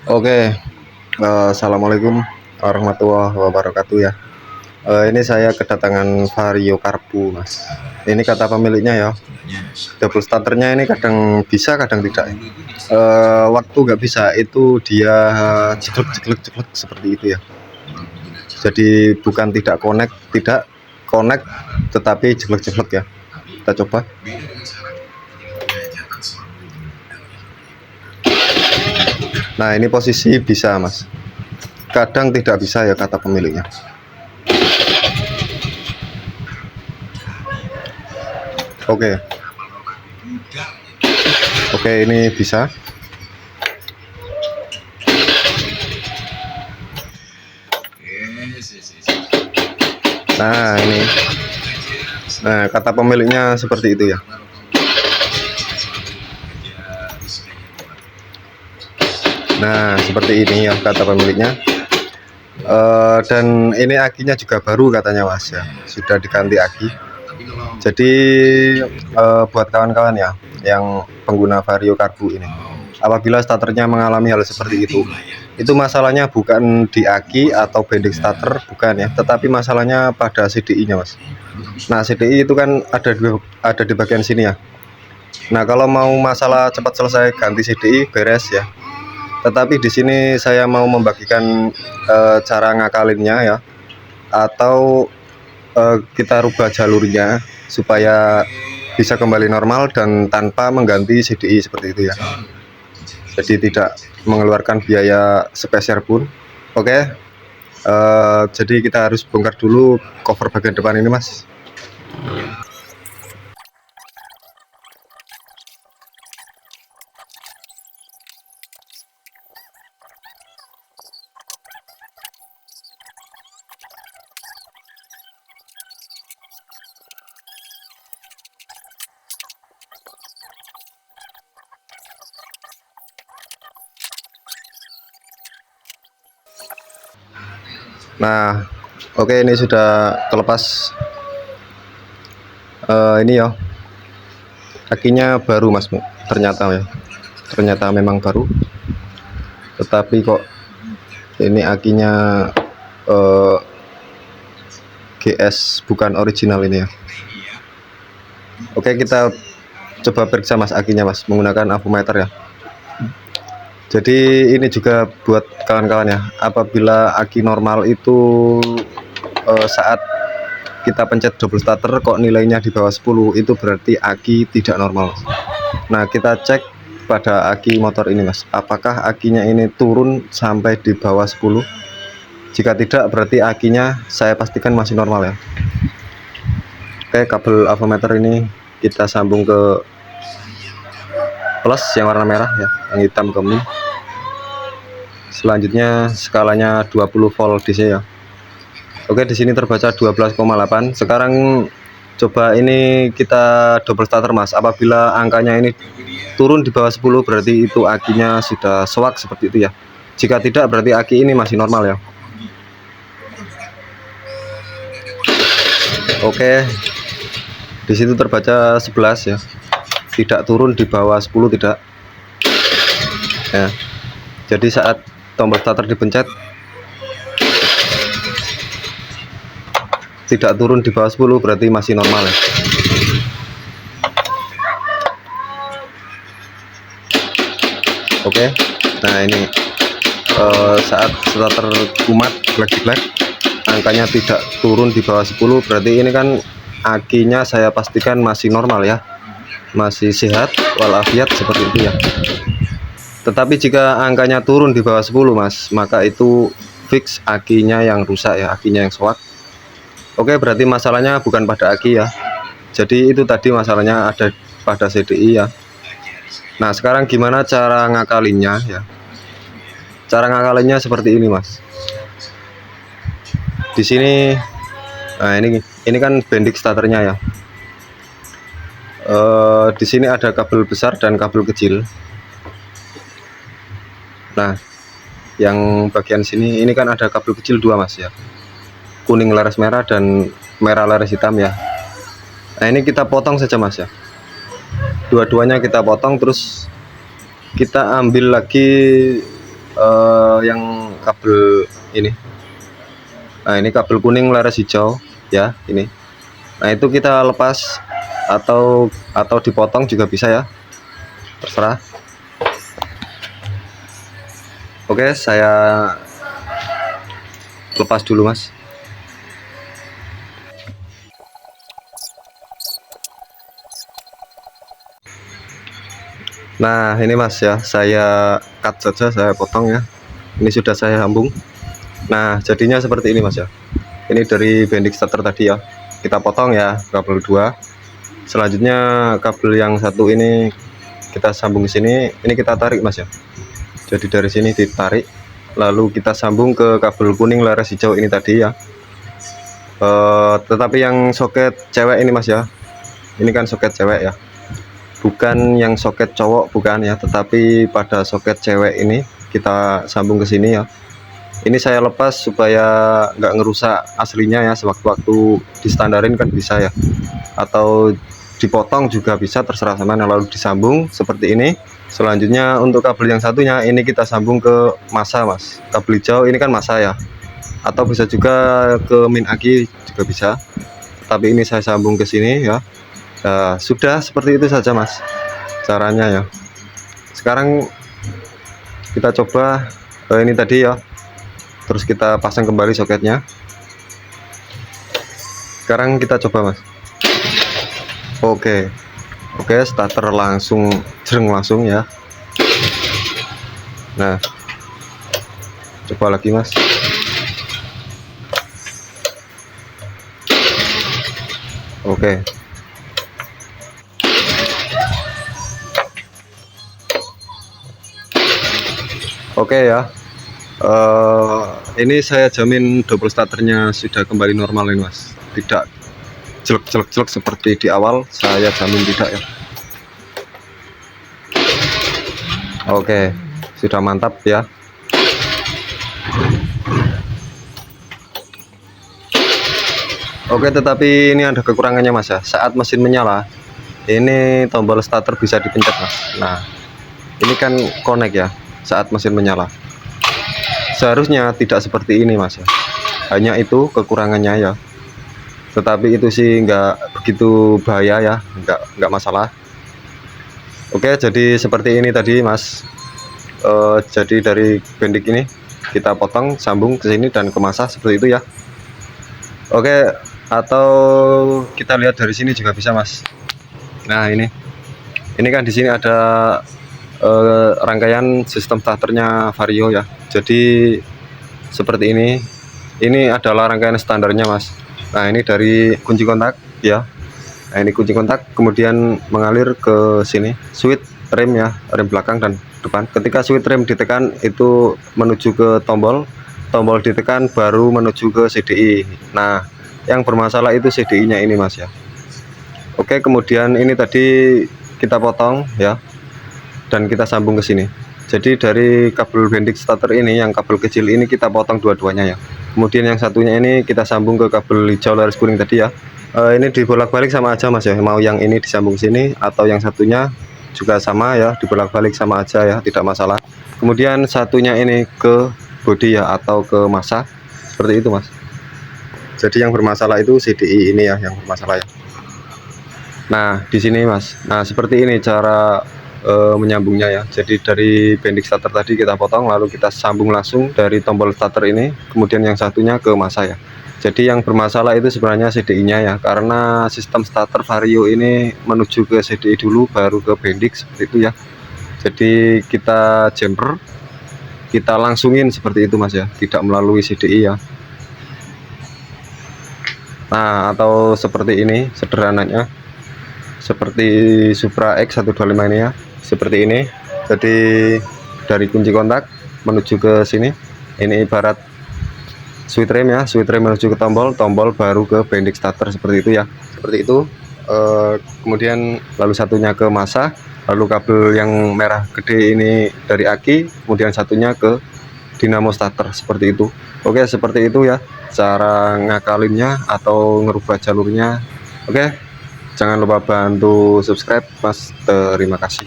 Oke, assalamualaikum warahmatullahi wabarakatuh ya. Ini saya kedatangan Vario Karbu, Mas. Ini kata pemiliknya ya. Double starternya ini kadang bisa, kadang tidak. Waktu nggak bisa itu dia jeglek seperti itu ya. Jadi bukan tidak connect, tetapi jeglek ya. Kita coba. Nah, ini posisi bisa, Mas. Kadang tidak bisa ya kata pemiliknya. Oke. Oke, ini bisa. Nah, ini. Nah, kata pemiliknya seperti itu ya. Nah, seperti ini ya kata pemiliknya. Dan ini akinya juga baru katanya, Mas ya. Sudah diganti aki. Jadi buat kawan-kawan ya yang pengguna Vario Karbu ini, apabila starternya mengalami hal seperti itu masalahnya bukan di aki atau bending starter, bukan ya, tetapi masalahnya pada CDI-nya, Mas. Nah, CDI itu kan ada di bagian sini ya. Nah, kalau mau masalah cepat selesai ganti CDI beres ya. Tetapi di sini saya mau membagikan cara ngakalinnya ya, atau kita rubah jalurnya supaya bisa kembali normal dan tanpa mengganti CDI seperti itu ya. Jadi tidak mengeluarkan biaya sepeser pun. Oke, jadi kita harus bongkar dulu cover bagian depan ini, Mas. Nah, oke, ini sudah terlepas. Ini ya, akinya baru, Mas. Ternyata ya, ternyata memang baru. Tetapi kok ini akinya GS, bukan original ini ya. Oke, kita coba periksa, Mas, akinya, Mas, menggunakan avometer ya. Jadi ini juga buat kawan-kawan ya, apabila aki normal itu saat kita pencet double starter kok nilainya di bawah 10, itu berarti aki tidak normal. Nah, kita cek pada aki motor ini, Mas, apakah akinya ini turun sampai di bawah 10. Jika tidak, berarti akinya saya pastikan masih normal ya. Oke, kabel avometer ini kita sambung ke plus yang warna merah ya, yang hitam ke min. Selanjutnya skalanya 20 volt DC ya. Oke, di sini terbaca 12,8. Sekarang coba ini kita double starter, Mas. Apabila angkanya ini turun di bawah 10, berarti itu akinya sudah swak seperti itu ya. Jika tidak, berarti aki ini masih normal ya. Oke, di situ terbaca 11 ya. Tidak turun di bawah 10, tidak ya. Jadi saat tombol starter dipencet tidak turun di bawah 10, berarti masih normal ya. Oke, nah ini saat starter kumat black, angkanya tidak turun di bawah 10, berarti ini kan akinya saya pastikan masih normal ya, masih sehat walafiat seperti itu ya. Tetapi jika angkanya turun di bawah 10, Mas, maka itu fix akinya yang rusak ya, akinya yang swak. Oke, berarti masalahnya bukan pada aki ya. Jadi itu tadi masalahnya ada pada CDI ya. Nah, sekarang gimana cara ngakalinnya ya? Cara ngakalinnya seperti ini, Mas. Di sini, nah ini kan bending starternya ya. Di sini ada kabel besar dan kabel kecil. Nah, yang bagian sini ini kan ada kabel kecil 2, Mas ya. Kuning laras merah dan merah laras hitam ya. Nah, ini kita potong saja, Mas ya. Dua-duanya kita potong, terus kita ambil lagi yang kabel ini. Nah, ini kabel kuning laras hijau ya, ini. Nah, itu kita lepas atau dipotong juga bisa ya, terserah. Oke, saya lepas dulu Mas. Nah, ini Mas ya, saya cut saja, saya potong ya. Ini sudah saya sambung. Nah, jadinya seperti ini Mas ya. Ini dari bendix starter tadi ya, kita potong ya kabel 2. Selanjutnya kabel yang satu ini kita sambung ke sini. Ini kita tarik Mas ya. Jadi dari sini ditarik, lalu kita sambung ke kabel kuning laras hijau ini tadi ya. Tetapi yang soket cewek ini Mas ya, ini kan soket cewek ya, bukan yang soket cowok, bukan ya, tetapi pada soket cewek ini kita sambung ke sini ya. Ini saya lepas supaya nggak ngerusak aslinya ya, sewaktu-waktu distandarin kan bisa ya, atau dipotong juga bisa, terserah sama. Lalu disambung seperti ini. Selanjutnya untuk kabel yang satunya ini kita sambung ke masa Mas, kabel hijau ini kan masa ya, atau bisa juga ke min aki juga bisa, tapi ini saya sambung ke sini ya. Nah, sudah seperti itu saja Mas caranya ya. Sekarang kita coba ini tadi ya, terus kita pasang kembali soketnya. Sekarang kita coba Mas. Oke, starter langsung jreng langsung ya. Nah, coba lagi Mas. Oke. Oke ya, ini saya jamin double starternya sudah kembali normal ini Mas, tidak jelek seperti di awal, saya jamin tidak ya. Oke, sudah mantap ya. Oke, tetapi ini ada kekurangannya Mas ya, saat mesin menyala ini tombol starter bisa dipencet Mas. Nah, ini kan connect ya saat mesin menyala, seharusnya tidak seperti ini Mas ya, hanya itu kekurangannya ya, tetapi itu sih nggak begitu bahaya ya, nggak masalah. Oke, jadi seperti ini tadi Mas. Jadi dari bendik ini kita potong, sambung ke sini dan ke masa seperti itu ya. Oke, atau kita lihat dari sini juga bisa Mas. Nah, ini kan di sini ada rangkaian sistem starternya Vario ya. Jadi seperti ini adalah rangkaian standarnya Mas. Nah, ini dari kunci kontak ya. Nah, ini kunci kontak, kemudian mengalir ke sini switch rem ya, rem belakang dan depan. Ketika switch rem ditekan itu menuju ke tombol ditekan baru menuju ke CDI. Nah, yang bermasalah itu CDI nya ini Mas ya. Oke, kemudian ini tadi kita potong ya, dan kita sambung ke sini. Jadi dari kabel bendix starter ini, yang kabel kecil ini kita potong dua-duanya ya. Kemudian yang satunya ini kita sambung ke kabel hijau laras kuning tadi ya. Ini dibolak-balik sama aja Mas ya, mau yang ini disambung sini atau yang satunya juga sama ya, dibolak-balik sama aja ya, tidak masalah. Kemudian satunya ini ke bodi ya, atau ke masa, seperti itu Mas. Jadi yang bermasalah itu CDI ini ya, yang bermasalah ya. Nah, di sini Mas. Nah, seperti ini cara menyambungnya ya. Jadi dari bendix starter tadi kita potong, lalu kita sambung langsung dari tombol starter ini, kemudian yang satunya ke masa ya. Jadi yang bermasalah itu sebenarnya CDI nya ya, karena sistem starter Vario ini menuju ke CDI dulu baru ke bendix seperti itu ya. Jadi kita jumper, kita langsungin seperti itu Mas ya, tidak melalui CDI ya. Nah, atau seperti ini sederhananya, seperti Supra X125 ini ya, seperti ini. Jadi dari kunci kontak menuju ke sini, ini ibarat switch rem ya, switch rem menuju ke tombol baru ke bendix starter, seperti itu ya, seperti itu. Kemudian lalu satunya ke masa, lalu kabel yang merah gede ini dari aki, kemudian satunya ke dinamo starter, seperti itu. Oke, seperti itu ya cara ngakalinnya atau ngerubah jalurnya. Oke, jangan lupa bantu subscribe Mas, terima kasih.